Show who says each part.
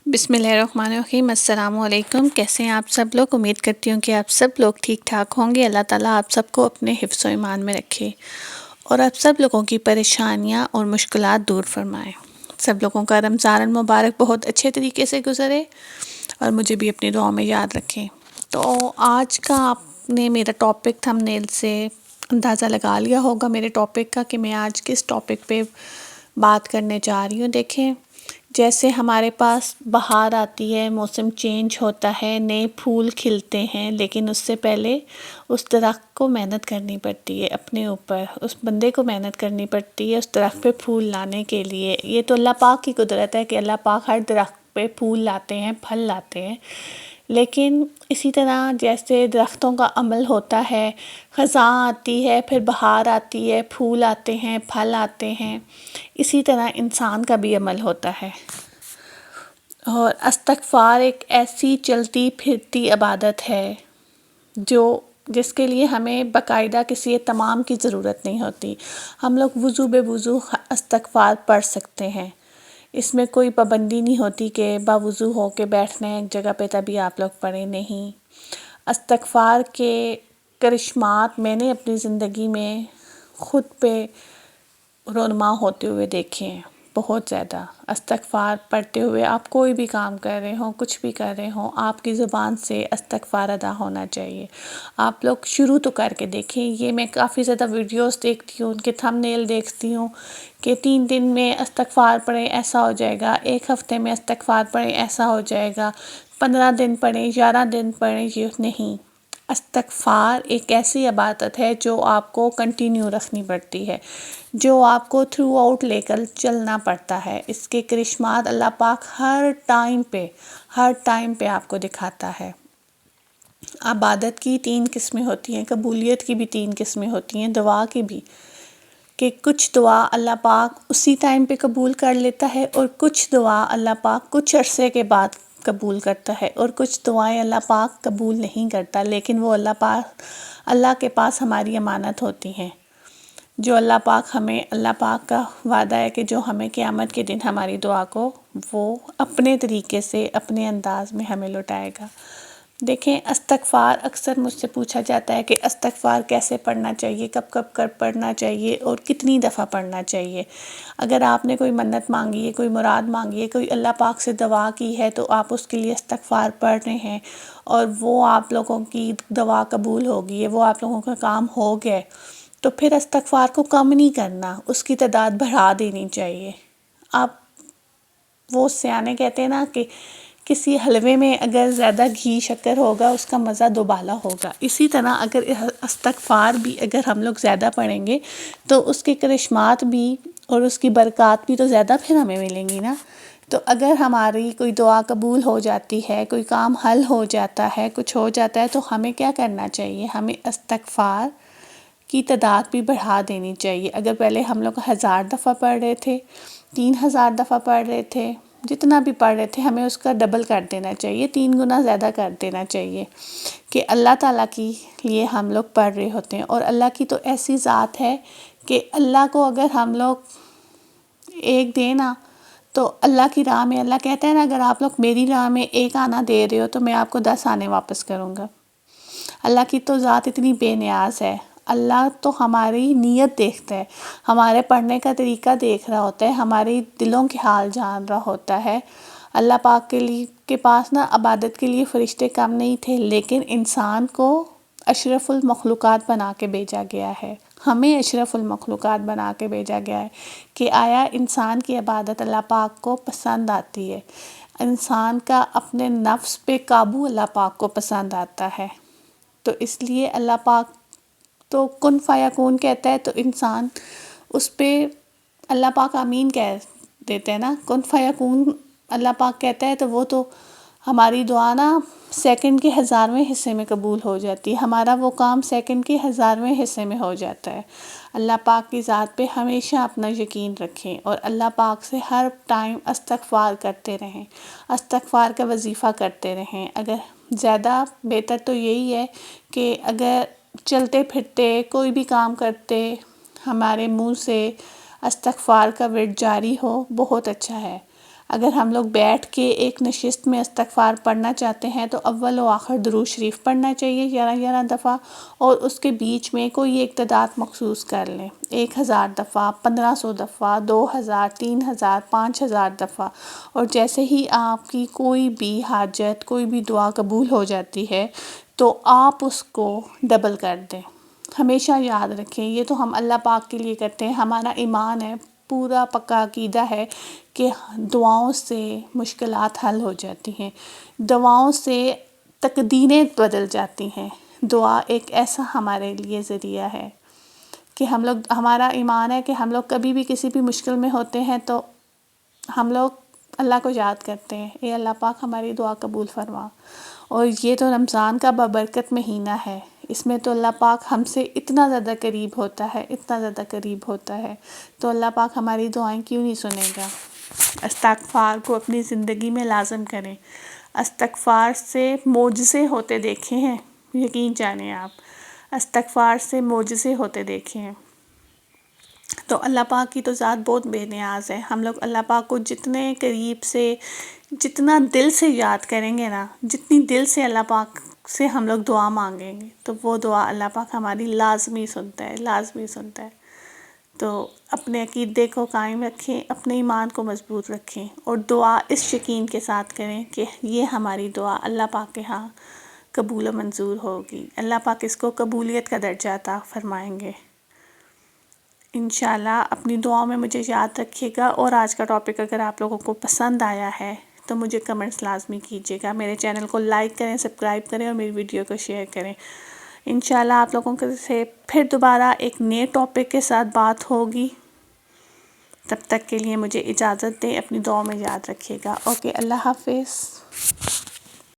Speaker 1: بسم اللہ الرحمن الرحیم۔ السلام علیکم۔ کیسے ہیں آپ سب لوگ؟ امید کرتی ہوں کہ آپ سب لوگ ٹھیک ٹھاک ہوں گے۔ اللہ تعالیٰ آپ سب کو اپنے حفظ و ایمان میں رکھے اور آپ سب لوگوں کی پریشانیاں اور مشکلات دور فرمائے۔ سب لوگوں کا رمضان المبارک بہت اچھے طریقے سے گزرے اور مجھے بھی اپنی دعاؤں میں یاد رکھیں۔ تو آج کا آپ نے میرا ٹاپک تھمبنیل سے اندازہ لگا لیا ہوگا میرے ٹاپک کا کہ میں آج کس ٹاپک پہ بات کرنے جا رہی ہوں۔ دیکھیں، جیسے ہمارے پاس بہار آتی ہے، موسم چینج ہوتا ہے، نئے پھول کھلتے ہیں، لیکن اس سے پہلے اس درخت کو محنت کرنی پڑتی ہے، اپنے اوپر اس بندے کو محنت کرنی پڑتی ہے اس درخت پہ پھول لانے کے لیے۔ یہ تو اللہ پاک کی قدرت ہے کہ اللہ پاک ہر درخت پہ پھول لاتے ہیں، پھل لاتے ہیں، لیکن اسی طرح جیسے درختوں کا عمل ہوتا ہے، خزاں آتی ہے، پھر بہار آتی ہے، پھول آتے ہیں، پھل آتے ہیں، اسی طرح انسان کا بھی عمل ہوتا ہے۔ اور استغفار ایک ایسی چلتی پھرتی عبادت ہے جس کے لیے ہمیں باقاعدہ کسی تمام کی ضرورت نہیں ہوتی۔ ہم لوگ وضو بے وضو استغفار پڑھ سکتے ہیں۔ اس میں کوئی پابندی نہیں ہوتی کہ باوضو ہو کے بیٹھنا ہے ایک جگہ پہ تبھی آپ لوگ پڑھیں، نہیں۔ استغفار کے کرشمات میں نے اپنی زندگی میں خود پہ رونما ہوتے ہوئے دیکھے ہیں، بہت زیادہ۔ استغفار پڑھتے ہوئے آپ کوئی بھی کام کر رہے ہوں، کچھ بھی کر رہے ہوں، آپ کی زبان سے استغفار ادا ہونا چاہیے۔ آپ لوگ شروع تو کر کے دیکھیں۔ یہ میں کافی زیادہ ویڈیوز دیکھتی ہوں، ان کے تھمبنیل دیکھتی ہوں کہ 3 دن میں استغفار پڑھیں ایسا ہو جائے گا، 1 ہفتے میں استغفار پڑھیں ایسا ہو جائے گا، 15 دن پڑھیں، 11 دن پڑھیں۔ یہ نہیں، استغفار ایک ایسی عبادت ہے جو آپ کو کنٹینیو رکھنی پڑتی ہے، جو آپ کو تھرو آؤٹ لے کر چلنا پڑتا ہے۔ اس کے کرشمات اللہ پاک ہر ٹائم پہ آپ کو دکھاتا ہے۔ عبادت کی 3 قسمیں ہوتی ہیں، قبولیت کی بھی 3 قسمیں ہوتی ہیں، دعا کی بھی، کہ کچھ دعا اللہ پاک اسی ٹائم پہ قبول کر لیتا ہے اور کچھ دعا اللہ پاک کچھ عرصے کے بعد قبول کرتا ہے، اور کچھ دعائیں اللہ پاک قبول نہیں کرتا، لیکن وہ اللہ کے پاس ہماری امانت ہوتی ہیں، جو اللہ پاک کا وعدہ ہے کہ جو ہمیں قیامت کے دن ہماری دعا کو وہ اپنے طریقے سے اپنے انداز میں ہمیں لوٹائے گا۔ دیکھیں، استغفار اکثر مجھ سے پوچھا جاتا ہے کہ استغفار کیسے پڑھنا چاہیے، کب کب کر پڑھنا چاہیے اور کتنی دفعہ پڑھنا چاہیے۔ اگر آپ نے کوئی منت مانگی ہے، کوئی مراد مانگی ہے، کوئی اللہ پاک سے دعا کی ہے تو آپ اس کے لیے استغفار پڑھ رہے ہیں اور وہ آپ لوگوں کی دعا قبول ہوگی ہے، وہ آپ لوگوں کا کام ہو گیا، تو پھر استغفار کو کم نہیں کرنا، اس کی تعداد بڑھا دینی چاہیے۔ آپ وہ سیانے کہتے ہیں نا کہ کسی حلوے میں اگر زیادہ گھی شکر ہوگا اس کا مزہ دوبالا ہوگا، اسی طرح اگر استغفار بھی اگر ہم لوگ زیادہ پڑھیں گے تو اس کے کرشمات بھی اور اس کی برکات بھی تو زیادہ پھر ہمیں ملیں گی نا۔ تو اگر ہماری کوئی دعا قبول ہو جاتی ہے، کوئی کام حل ہو جاتا ہے، کچھ ہو جاتا ہے، تو ہمیں کیا کرنا چاہیے؟ ہمیں استغفار کی تعداد بھی بڑھا دینی چاہیے۔ اگر پہلے ہم لوگ 1000 دفعہ پڑھ رہے تھے، 3000 دفعہ پڑھ رہے تھے، جتنا بھی پڑھ رہے تھے، ہمیں اس کا ڈبل کر دینا چاہیے، 3 گنا زیادہ کر دینا چاہیے کہ اللہ تعالیٰ کی لیے ہم لوگ پڑھ رہے ہوتے ہیں۔ اور اللہ کی تو ایسی ذات ہے کہ اللہ کو اگر ہم لوگ ایک دیں نا تو اللہ کی راہ میں، اللہ کہتا ہے نا اگر آپ لوگ میری راہ میں 1 آنا دے رہے ہو تو میں آپ کو 10 آنے واپس کروں گا۔ اللہ کی تو ذات اتنی بے نیاز ہے۔ اللہ تو ہماری نیت دیکھتا ہے، ہمارے پڑھنے کا طریقہ دیکھ رہا ہوتا ہے، ہماری دلوں کے حال جان رہا ہوتا ہے۔ اللہ پاک کے پاس نا عبادت کے لیے فرشتے کم نہیں تھے، لیکن انسان کو اشرف المخلوقات بنا کے بھیجا گیا ہے، ہمیں اشرف المخلوقات بنا کے بھیجا گیا ہے کہ آیا انسان کی عبادت اللہ پاک کو پسند آتی ہے؟ انسان کا اپنے نفس پہ قابو اللہ پاک کو پسند آتا ہے۔ تو اس لیے اللہ پاک تو کن فیکون کہتا ہے تو انسان اس پہ اللہ پاک آمین کہہ دیتے ہیں نا، کن فیکون اللہ پاک کہتا ہے تو وہ تو ہماری دعا نا سیکنڈ کے 1000ویں حصے میں قبول ہو جاتی ہے، ہمارا وہ کام سیکنڈ کے 1000ویں حصے میں ہو جاتا ہے۔ اللہ پاک کی ذات پہ ہمیشہ اپنا یقین رکھیں اور اللہ پاک سے ہر ٹائم استغفار کرتے رہیں، استغفار کا وظیفہ کرتے رہیں۔ اگر زیادہ بہتر تو یہی ہے کہ اگر چلتے پھرتے کوئی بھی کام کرتے ہمارے منہ سے استغفار کا ورد جاری ہو، بہت اچھا ہے۔ اگر ہم لوگ بیٹھ کے ایک نشست میں استغفار پڑھنا چاہتے ہیں تو اول و آخر درود شریف پڑھنا چاہیے 11 دفعہ، اور اس کے بیچ میں کوئی ایک تعداد مخصوص کر لیں، 1000 دفعہ، 1500 دفعہ، 2000، 3000، 5000 دفعہ، اور جیسے ہی آپ کی کوئی بھی حاجت، کوئی بھی دعا قبول ہو جاتی ہے تو آپ اس کو ڈبل کر دیں۔ ہمیشہ یاد رکھیں، یہ تو ہم اللہ پاک کے لیے کرتے ہیں، ہمارا ایمان ہے، پورا پکا عقیدہ ہے کہ دعاؤں سے مشکلات حل ہو جاتی ہیں، دعاؤں سے تقدیریں بدل جاتی ہیں۔ دعا ایک ایسا ہمارے لیے ذریعہ ہے کہ ہمارا ایمان ہے کہ ہم لوگ کبھی بھی کسی بھی مشکل میں ہوتے ہیں تو ہم لوگ اللہ کو یاد کرتے ہیں، اے اللہ پاک ہماری دعا قبول فرما۔ اور یہ تو رمضان کا بابرکت مہینہ ہے، اس میں تو اللہ پاک ہم سے اتنا زیادہ قریب ہوتا ہے، اتنا زیادہ قریب ہوتا ہے، تو اللہ پاک ہماری دعائیں کیوں نہیں سنے گا۔ استغفار کو اپنی زندگی میں لازم کریں، استغفار سے معجزے ہوتے دیکھے ہیں، یقین جانیں آپ، استغفار سے معجزے ہوتے دیکھے ہیں۔ تو اللہ پاک کی تو ذات بہت بے نیاز ہے، ہم لوگ اللہ پاک کو جتنے قریب سے، جتنا دل سے یاد کریں گے نا، جتنی دل سے اللہ پاک سے ہم لوگ دعا مانگیں گے تو وہ دعا اللہ پاک ہماری لازمی سنتا ہے، لازمی سنتا ہے۔ تو اپنے عقیدے کو قائم رکھیں، اپنے ایمان کو مضبوط رکھیں، اور دعا اس یقین کے ساتھ کریں کہ یہ ہماری دعا اللہ پاک کے ہاں قبول و منظور ہوگی، اللہ پاک اس کو قبولیت کا درجہ عطا فرمائیں گے۔ انشاءاللہ اپنی دعاؤں میں مجھے یاد رکھیے گا، اور آج کا ٹاپک اگر آپ لوگوں کو پسند آیا ہے تو مجھے کمنٹس لازمی کیجیے گا، میرے چینل کو لائک کریں، سبسکرائب کریں، اور میری ویڈیو کو شیئر کریں۔ انشاءاللہ آپ لوگوں سے پھر دوبارہ ایک نئے ٹاپک کے ساتھ بات ہوگی، تب تک کے لیے مجھے اجازت دیں، اپنی دعاؤں میں یاد رکھیے گا۔ اوکے، اللہ حافظ۔